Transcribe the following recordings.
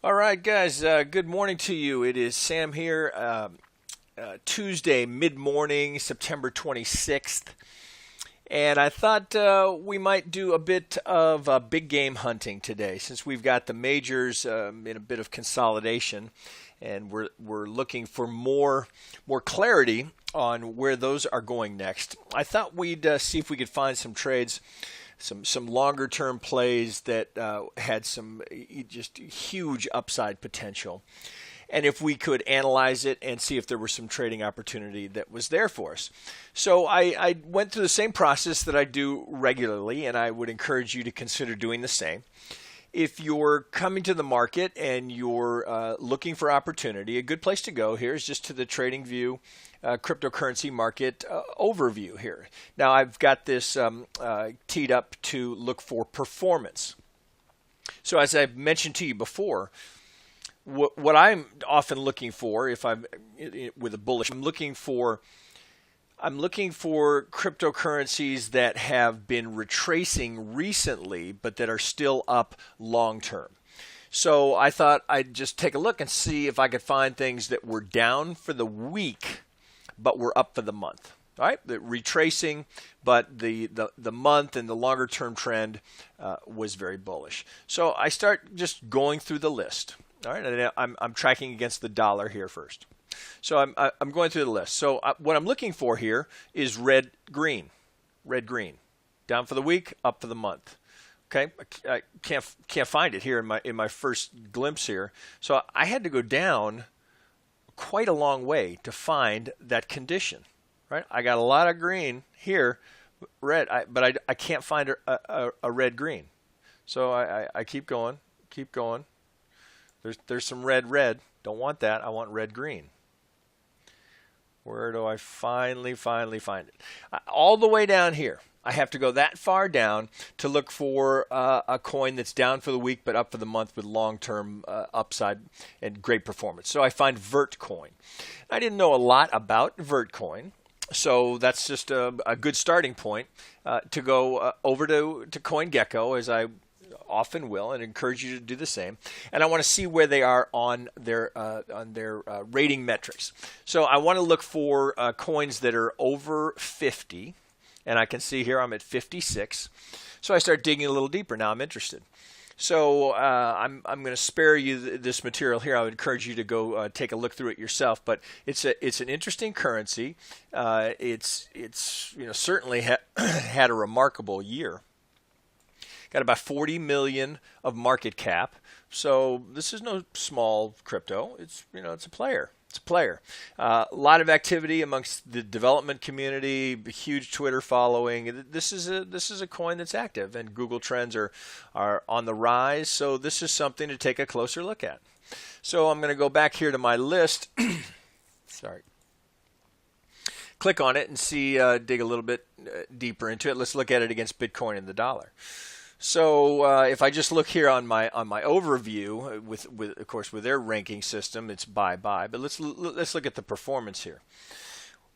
All right, guys, good morning to you. It is Sam here, Tuesday, mid-morning, September 26th. And I thought we might do a bit of big game hunting today since we've got the majors in a bit of consolidation. And we're looking for more clarity on where those are going next. I thought we'd see if we could find some trades, some longer term plays that had some just huge upside potential. And if we could analyze it and see if there was some trading opportunity that was there for us. So I went through the same process that I do regularly, and I would encourage you to consider doing the same. If you're coming to the market and you're looking for opportunity, a good place to go here is just to the TradingView cryptocurrency market overview here. Now I've got this teed up to look for performance. So as I've mentioned to you before, what I'm often looking for, if I'm with a bullish, I'm looking for cryptocurrencies that have been retracing recently, but that are still up long term. So I thought I'd just take a look and see if I could find things that were down for the week, but were up for the month. All right, the retracing, but the month and the longer term trend was very bullish. So I start just going through the list. All right, and I'm tracking against the dollar here first. So I'm going through the list. So what I'm looking for here is red, green, down for the week, up for the month. Okay, I can't find it here in my first glimpse here. So I had to go down quite a long way to find that condition. Right, I got a lot of green here, red, but I can't find a red green. So I keep going. There's some red. Don't want that. I want red green. Where do I finally find it? All the way down here. I have to go that far down to look for a coin that's down for the week but up for the month with long-term upside and great performance. So I find Vertcoin. I didn't know a lot about Vertcoin, so that's just a good starting point to go over to CoinGecko, as I often will, and encourage you to do the same. And I want to see where they are on their rating metrics. So I want to look for coins that are over 50, and I can see here I'm at 56. So I start digging a little deeper. Now I'm interested. So I'm going to spare you this material here. I would encourage you to go take a look through it yourself. But it's an interesting currency. It's certainly had a remarkable year. Got about 40 million of market cap. So this is no small crypto. It's a player. It's a player. A lot of activity amongst the development community. Huge Twitter following. This is a coin that's active, and Google Trends are on the rise. So this is something to take a closer look at. So I'm going to go back here to my list. Sorry. Click on it and see. Dig a little bit deeper into it. Let's look at it against Bitcoin and the dollar. So if I just look here on my overview, with of course with their ranking system, it's buy. But let's look at the performance here.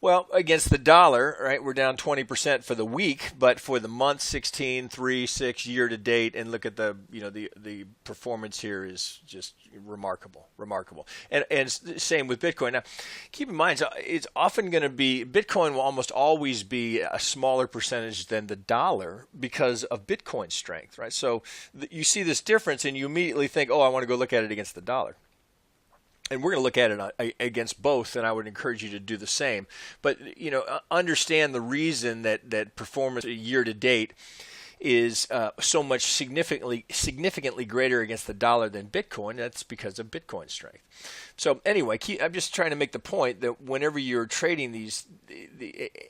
Well, against the dollar, right, we're down 20% for the week, but for the month, 16, 3, 6 year to date, and look at the performance here is just remarkable. And same with Bitcoin. Now, keep in mind, it's often going to be, Bitcoin will almost always be a smaller percentage than the dollar because of Bitcoin's strength, right? So you see this difference, and you immediately think, oh, I want to go look at it against the dollar. And we're going to look at it against both, and I would encourage you to do the same. But understand the reason that performance year to date is so much significantly greater against the dollar than Bitcoin. That's because of Bitcoin's strength. So anyway, I'm just trying to make the point that whenever you're trading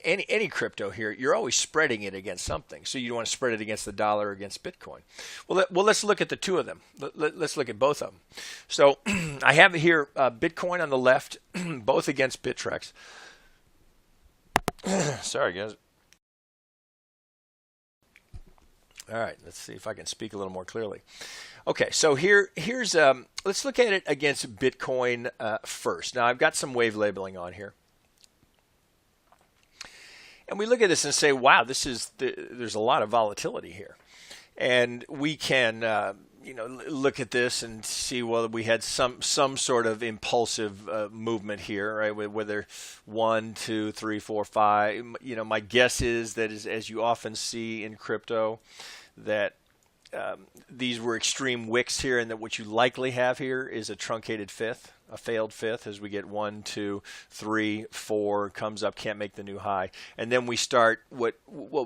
any crypto here, you're always spreading it against something. So you want to spread it against the dollar or against Bitcoin. Well, let's look at the two of them. Let's look at both of them. So I have here Bitcoin on the left, both against Bittrex. Sorry, guys. All right, let's see if I can speak a little more clearly. Okay, so here's let's look at it against Bitcoin first. Now I've got some wave labeling on here, and we look at this and say, wow, there's a lot of volatility here, and we can look at this and see, well, we had some sort of impulsive movement here, right? Whether 1, 2, 3, 4, 5. My guess is that as you often see in crypto, that these were extreme wicks here, and that what you likely have here is a truncated fifth, a failed fifth, as we get 1, 2, 3, 4, comes up, can't make the new high, and then we start what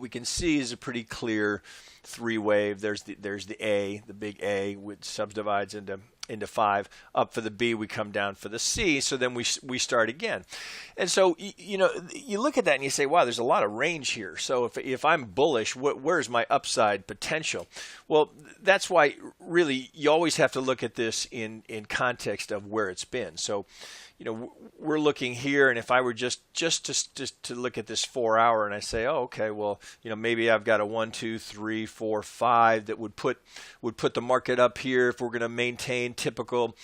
we can see is a pretty clear three wave. There's the A, the big A, which subdivides into 5. Up for the B, we come down for the C. So then we start again. And so you look at that and you say, wow, there's a lot of range here. So if I'm bullish, where's my upside potential? Well, that's why really you always have to look at this in context of where it's been. So we're looking here, and if I were just to look at this 4 hour, and I say, oh, okay, well, maybe I've got a 1, 2, 3, 4, 5 that would put the market up here. If we're going to maintain typical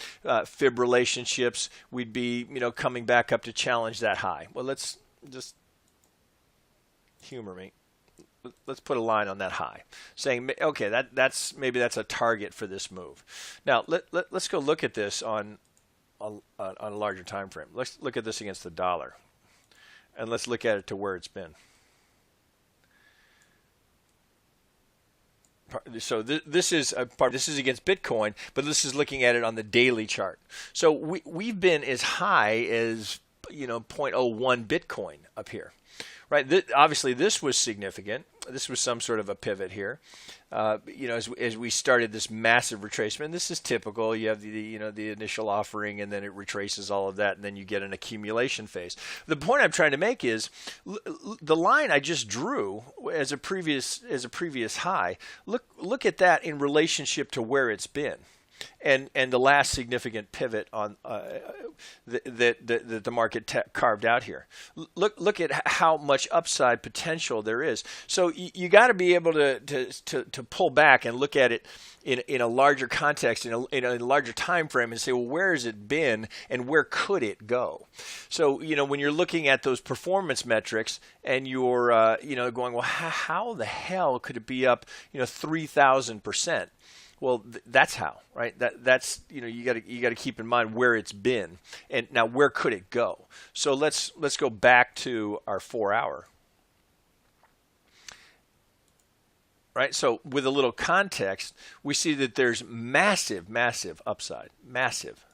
fib relationships, we'd be coming back up to challenge that high. Well, let's just humor me. Let's put a line on that high, saying, okay, that's a target for this move. Now let's go look at this on a larger time frame. Let's look at this against the dollar, and let's look at it to where it's been. So this is against Bitcoin, but this is looking at it on the daily chart. So we've been as high as zero point 0.01 Bitcoin up here. Right. Obviously, this was significant. This was some sort of a pivot here. As we started this massive retracement, this is typical. You have the initial offering, and then it retraces all of that, and then you get an accumulation phase. The point I'm trying to make is the line I just drew as a previous high. Look at that in relationship to where it's been. And the last significant pivot on that the market carved out here. Look at how much upside potential there is. So you got to be able to pull back and look at it in a larger context, in a larger time frame, and say, well, where has it been and where could it go? So when you're looking at those performance metrics and you're going, well, how the hell could it be up 3,000%? Well, that's how, right? That's you got to keep in mind where it's been, and now where could it go? So let's go back to our 4 hour, right? So with a little context, we see that there's massive upside, massive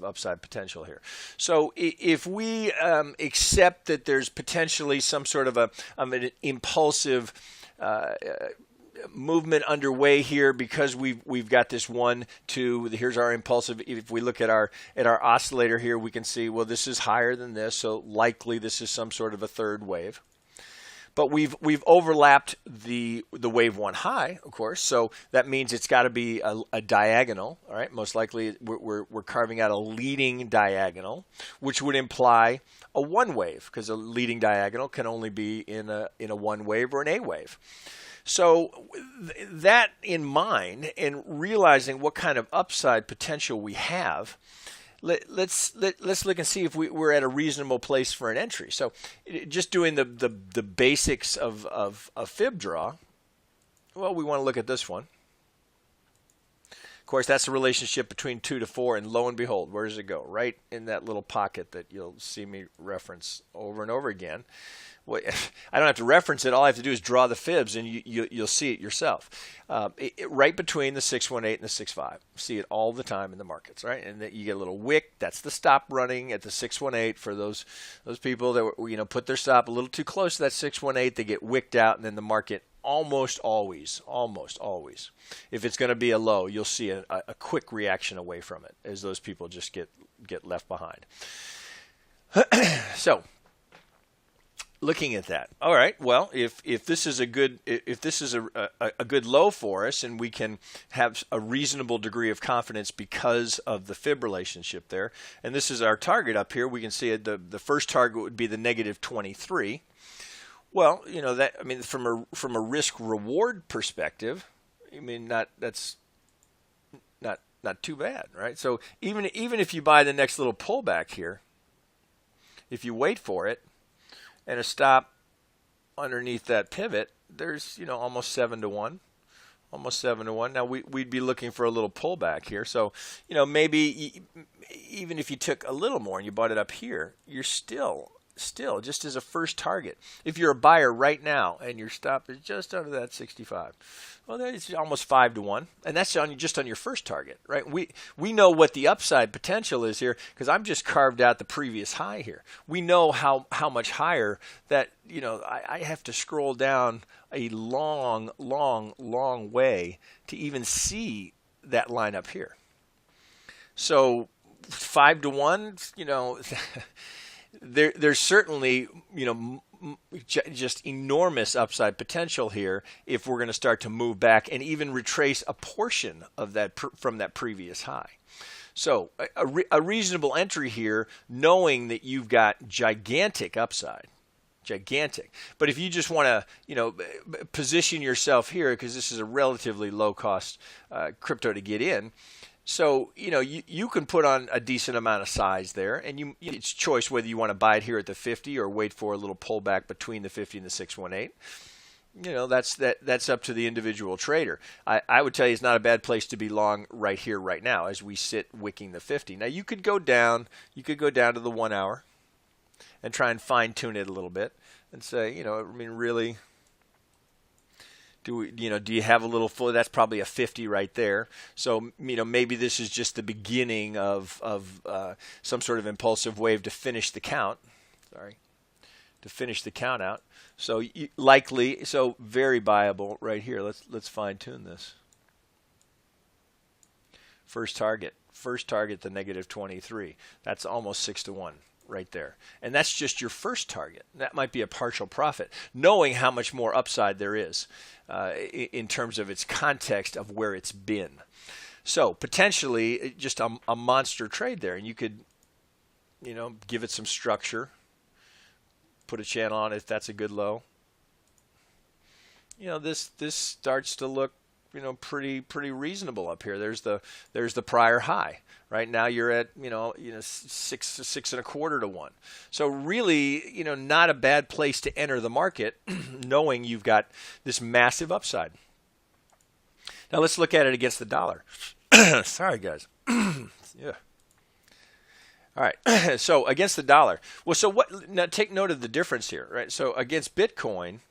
upside potential here. So if we accept that there's potentially some sort of an impulsive movement underway here, because we've got this 1, 2. Here's our impulsive. If we look at our oscillator here, we can see, well, this is higher than this, so likely this is some sort of a third wave. But we've overlapped the wave 1 high, of course, so that means it's got to be a diagonal. All right, most likely we're carving out a leading diagonal, which would imply a 1 wave, because a leading diagonal can only be in a 1 wave or an A wave. So that in mind, and realizing what kind of upside potential we have, let's look and see if we're at a reasonable place for an entry. So just doing the basics of fib draw, well, we want to look at this one. Of course, that's the relationship between 2 to 4, and lo and behold, where does it go? Right in that little pocket that you'll see me reference over and over again. Well, I don't have to reference it. All I have to do is draw the fibs, and you'll see it yourself. Right between the 618 and the 65. See it all the time in the markets, right? And that you get a little wick. That's the stop running at the 618 for those people that put their stop a little too close to that 618. They get wicked out, and then the market almost always, if it's going to be a low, you'll see a quick reaction away from it as those people just get left behind. So, looking at that, all right. Well, if this is a good low for us, and we can have a reasonable degree of confidence because of the fib relationship there, and this is our target up here, we can see the first target would be the -23. Well, from a risk reward perspective, that's not too bad, right? So even if you buy the next little pullback here, if you wait for it, and a stop underneath that pivot, there's almost 7 to 1, almost 7 to 1. Now we'd be looking for a little pullback here. So, maybe even if you took a little more and you bought it up here, you're still just as a first target. If you're a buyer right now and your stop is just under that 65, well, then it's almost 5 to 1, and that's just on your first target, right? We know what the upside potential is here because I'm just carved out the previous high here. We know how much higher that, I have to scroll down a long way to even see that line up here. So 5 to 1, there's certainly, just enormous upside potential here if we're going to start to move back and even retrace a portion of that from that previous high. So a reasonable entry here, knowing that you've got gigantic upside. Gigantic. But if you just want to, position yourself here, because this is a relatively low-cost crypto to get in, so, you can put on a decent amount of size there, and it's choice whether you want to buy it here at the 50 or wait for a little pullback between the 50 and the 618. That's up to the individual trader. I would tell you it's not a bad place to be long right here, right now, as we sit wicking the 50. Now, you could go down to the 1 hour and try and fine-tune it a little bit and say, really, do you have a little full? That's probably a 50 right there. So, maybe this is just the beginning of some sort of impulsive wave to finish the count. To finish the count out. So very buyable right here. Let's fine tune this. First target, the negative 23. That's almost 6 to 1. Right there. And that's just your first target. That might be a partial profit, knowing how much more upside there is in terms of its context of where it's been. So potentially just a monster trade there. And you could, give it some structure, put a channel on it if that's a good low. This starts to look pretty reasonable up here. There's the prior high. Right now you're at 6.25 to 1. So really, not a bad place to enter the market, knowing you've got this massive upside. Now let's look at it against the dollar. Sorry guys. Yeah. All right. So against the dollar. Well, so what? Now take note of the difference here, right? So against Bitcoin,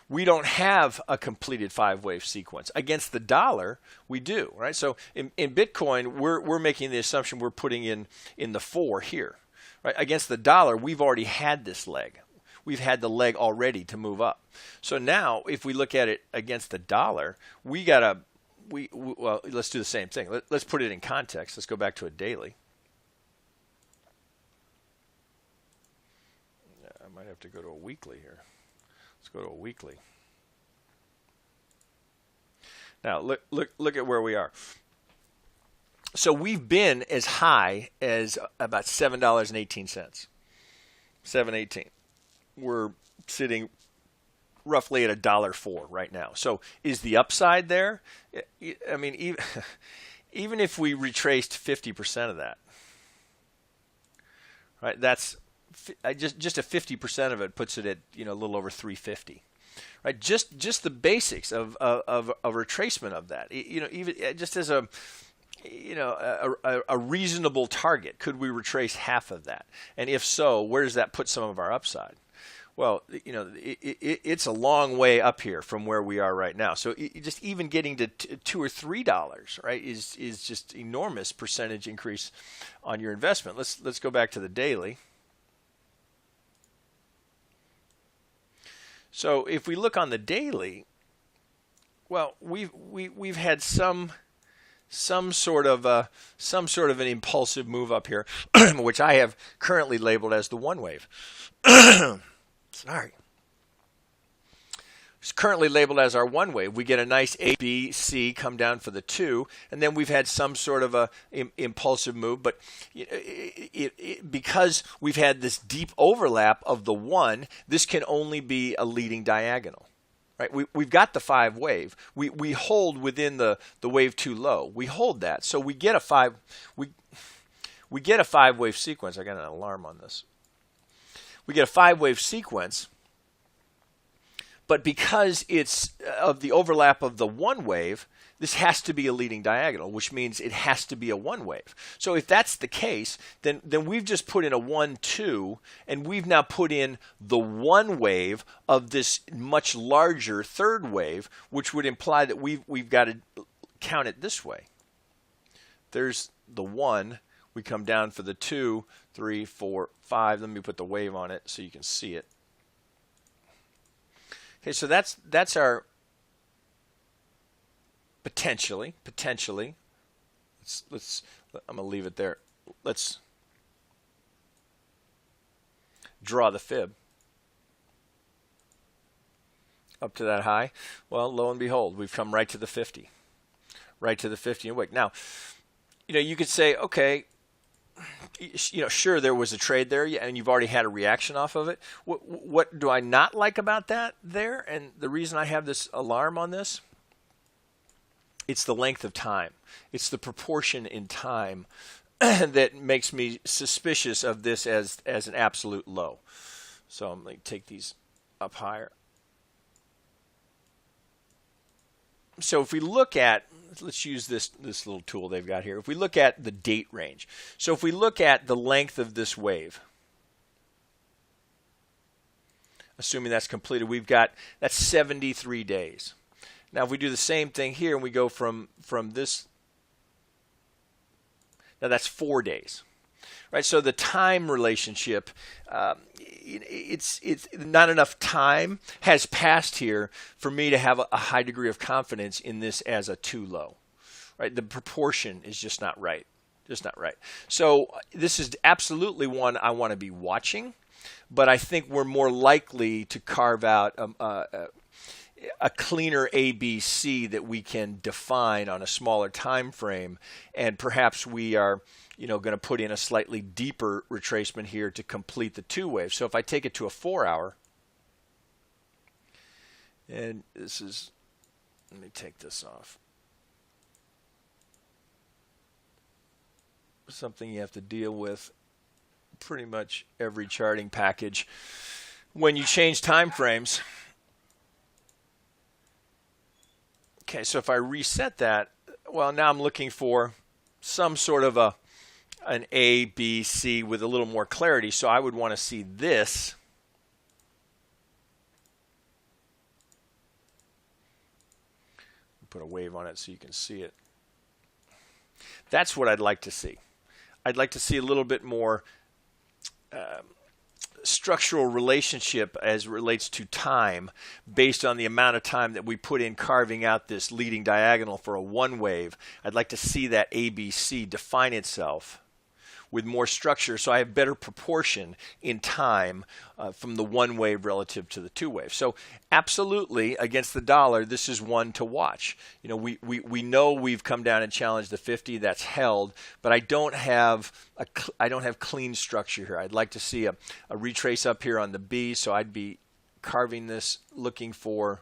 we don't have a completed 5-wave sequence. Against the dollar, we do, right? So in Bitcoin, we're making the assumption we're putting in the 4 here, right? Against the dollar, we've already had this leg. We've had the leg already to move up. So now, if we look at it against the dollar, well, let's do the same thing. Let's put it in context. Let's go back to a daily. I might have to go to a weekly here. Let's go to a weekly. Now look at where we are. So we've been as high as about $7.18. $7.18. We're sitting roughly at $1.04 right now. So is the upside there? I mean, even if we retraced 50% of that, right? That's just a 50% of it puts it at a little over 350, right? Just the basics of a retracement of that, even just as a reasonable target. Could we retrace half of that? And if so, where does that put some of our upside? Well, it's a long way up here from where we are right now. So just even getting to $2 or $3, right, is just enormous percentage increase on your investment. Let's go back to the daily. So if we look on the daily, well, we've had some sort of an impulsive move up here, which I have currently labeled as the 1 wave. Sorry. It's currently labeled as our 1 wave. We get a nice A, B, C come down for the 2, and then we've had some sort of a impulsive move. But because we've had this deep overlap of the 1, this can only be a leading diagonal. Right? We've got the 5 wave. We hold within the wave 2 low. We hold that, so we get a 5. We get a 5-wave sequence. I got an alarm on this. We get a 5-wave sequence. But because it's of the overlap of the one wave, this has to be a leading diagonal, which means it has to be a one wave. So if that's the case, then we've just put in a 1, 2, and we've now put in the one wave of this much larger third wave, which would imply that we've got to count it this way. There's the 1. We come down for the 2, 3, 4, 5. Let me put the wave on it so you can see it. Okay, so that's our potentially. Let's I'm gonna leave it there. Let's draw the fib up to that high. Well, lo and behold, we've come right to the 50, right to the 50 and wick. Now, you could say, okay, sure, there was a trade there, and you've already had a reaction off of it. What do I not like about that there? And the reason I have this alarm on this, it's the length of time. It's the proportion in time that makes me suspicious of this as an absolute low. So I'm going to take these up higher. So if we look at, let's use this little tool they've got here. If we look at the date range, so if we look at the length of this wave, assuming that's completed, that's 73 days. Now if we do the same thing here and we go from this, now that's 4 days, right? So the time relationship, it's not enough time has passed here for me to have a high degree of confidence in this as a too low, right? The proportion is just not right, So this is absolutely one I want to be watching, but I think we're more likely to carve out a cleaner ABC that we can define on a smaller time frame, and perhaps we are going to put in a slightly deeper retracement here to complete the two wave. So if I take it to a 4 hour, and this is, let me take this off. Something you have to deal with pretty much every charting package when you change time frames. Okay, so if I reset that, well, now I'm looking for some sort of an A, B, C with a little more clarity. So I would want to see this. Put a wave on it so you can see it. That's what I'd like to see. I'd like to see a little bit more structural relationship as it relates to time based on the amount of time that we put in carving out this leading diagonal for a one wave. I'd like to see that ABC define itself with more structure, so I have better proportion in time from the one wave relative to the two wave. So absolutely, against the dollar, this is one to watch. We know we've come down and challenged the 50. That's held, but I don't have clean structure here. I'd like to see a retrace up here on the B, so I'd be carving this, looking for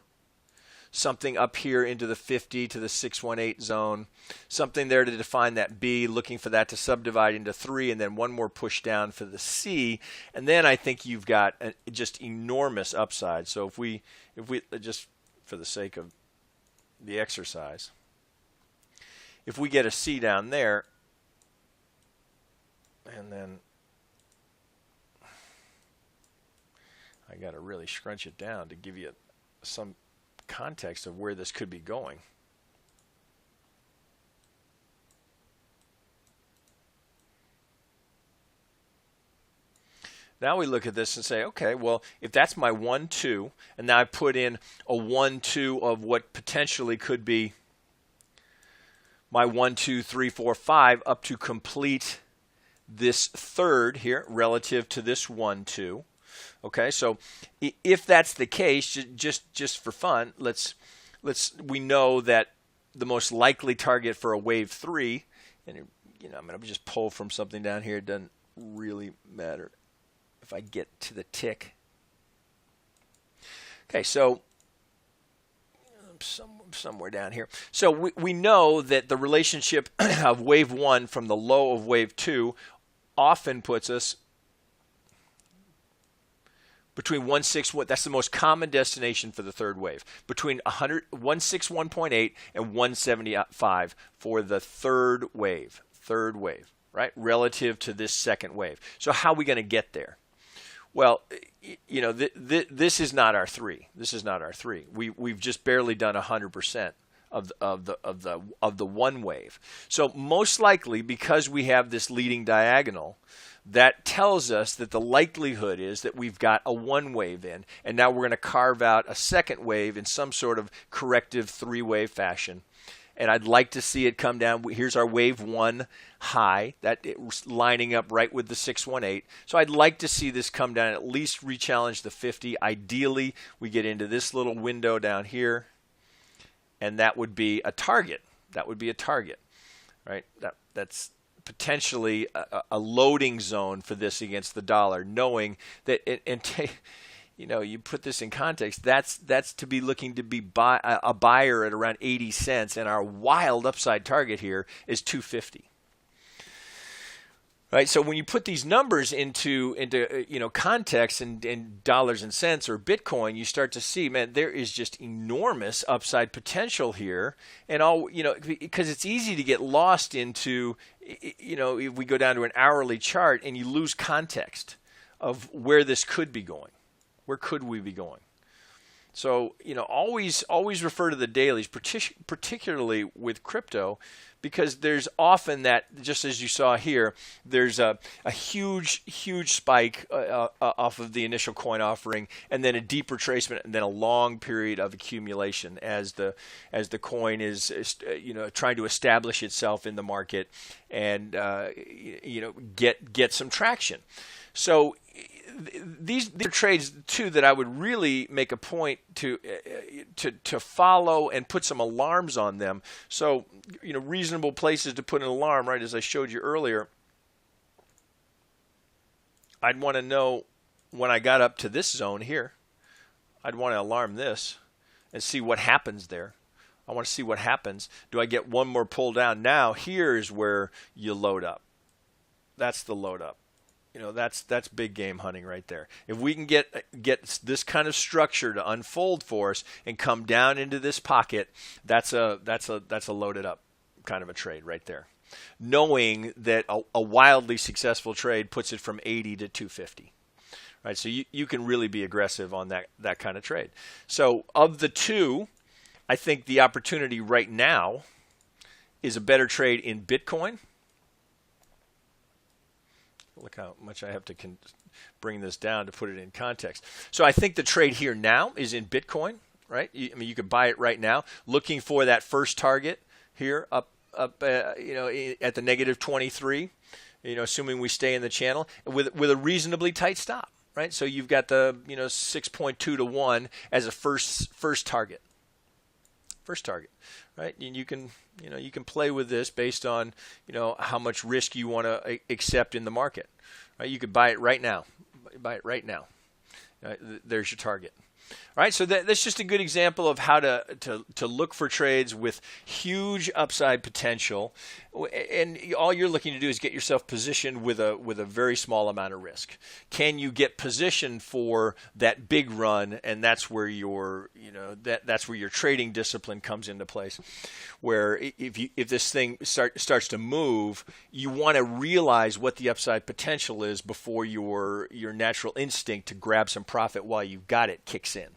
something up here into the 50 to the 618 zone, something there to define that B, looking for that to subdivide into 3, and then one more push down for the C, and then I think you've got just enormous upside. So if we just for the sake of the exercise, if we get a C down there, and then I got to really scrunch it down to give you some context of where this could be going. Now we look at this and say, okay, well, if that's my 1, 2, and now I put in a 1, 2 of what potentially could be my 1, 2, 3, 4, 5 up to complete this third here relative to this 1, 2. Okay, so if that's the case, just for fun, we know that the most likely target for a wave 3, and I'm going to just pull from something down here. It doesn't really matter if I get to the tick. Okay, so somewhere down here. So we know that the relationship of wave 1 from the low of wave 2 often puts us between 161, that's the most common destination for the third wave, between 161.8 and 175 for the third wave, right, relative to this second wave. So how are we going to get there? Well, this is not our three. This is not our three. We've just barely done 100% of the one wave. So most likely, because we have this leading diagonal, that tells us that the likelihood is that we've got a one wave in, and now we're going to carve out a second wave in some sort of corrective three-wave fashion. And I'd like to see it come down. Here's our wave one high, that it was lining up right with the 618. So I'd like to see this come down, at least re-challenge the 50. Ideally, we get into this little window down here, and that would be a target. That would be a target, right? That's potentially a loading zone for this against the dollar, knowing that you put this in context, that's to be looking to be a buyer at around 80 cents, and our wild upside target here is 250. Right, so when you put these numbers into context and dollars and cents or Bitcoin, you start to see, man, there is just enormous upside potential here, and because it's easy to get lost into, if we go down to an hourly chart and you lose context of where this could be going, where could we be going? So always refer to the dailies, particularly with crypto, because there's often that, just as you saw here, there's a huge spike off of the initial coin offering, and then a deep retracement, and then a long period of accumulation as the coin is trying to establish itself in the market and get some traction. So these are trades too that I would really make a point to follow and put some alarms on them. So reasonable places to put an alarm, right? As I showed you earlier, I'd want to know when I got up to this zone here. I'd want to alarm this and see what happens there. I want to see what happens. Do I get one more pull down? Now here's where you load up. That's the load up. That's big game hunting right there. If we can get this kind of structure to unfold for us and come down into this pocket, that's a loaded up kind of a trade right there. Knowing that a wildly successful trade puts it from 80 to 250. Right? So you can really be aggressive on that kind of trade. So of the two, I think the opportunity right now is a better trade in Bitcoin. Look how much I have to bring this down to put it in context. So I think the trade here now is in Bitcoin, right? You could buy it right now, looking for that first target here up at the negative 23. Assuming we stay in the channel with a reasonably tight stop, right? So you've got the 6.2 to 1 as a first target. First target, right? And you can play with this based on how much risk you want to accept in the market. Right? You could buy it right now. Buy it right now. There's your target. All right, so that's just a good example of how to look for trades with huge upside potential, and all you're looking to do is get yourself positioned with a very small amount of risk. Can you get positioned for that big run? And that's where that's where your trading discipline comes into place. Where if this thing starts to move, you want to realize what the upside potential is before your natural instinct to grab some profit while you've got it kicks in.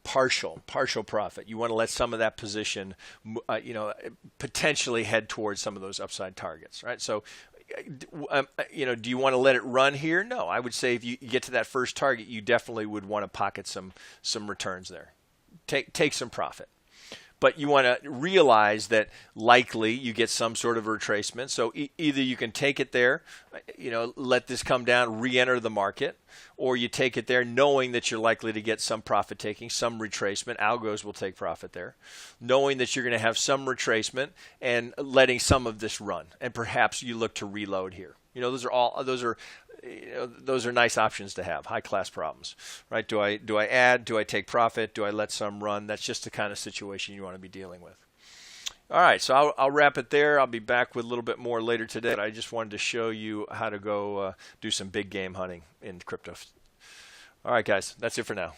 Partial profit. You want to let some of that position, potentially head towards some of those upside targets, right? So, do you want to let it run here? No, I would say if you get to that first target, you definitely would want to pocket some returns there. Take some profit. But you want to realize that likely you get some sort of retracement. So either you can take it there, let this come down, re-enter the market, or you take it there knowing that you're likely to get some profit taking, some retracement. Algos will take profit there, knowing that you're going to have some retracement and letting some of this run. And perhaps you look to reload here. Those are nice options to have, high-class problems, right? Do I add? Do I take profit? Do I let some run? That's just the kind of situation you want to be dealing with. All right, so I'll wrap it there. I'll be back with a little bit more later today, but I just wanted to show you how to go do some big game hunting in crypto. All right, guys, that's it for now.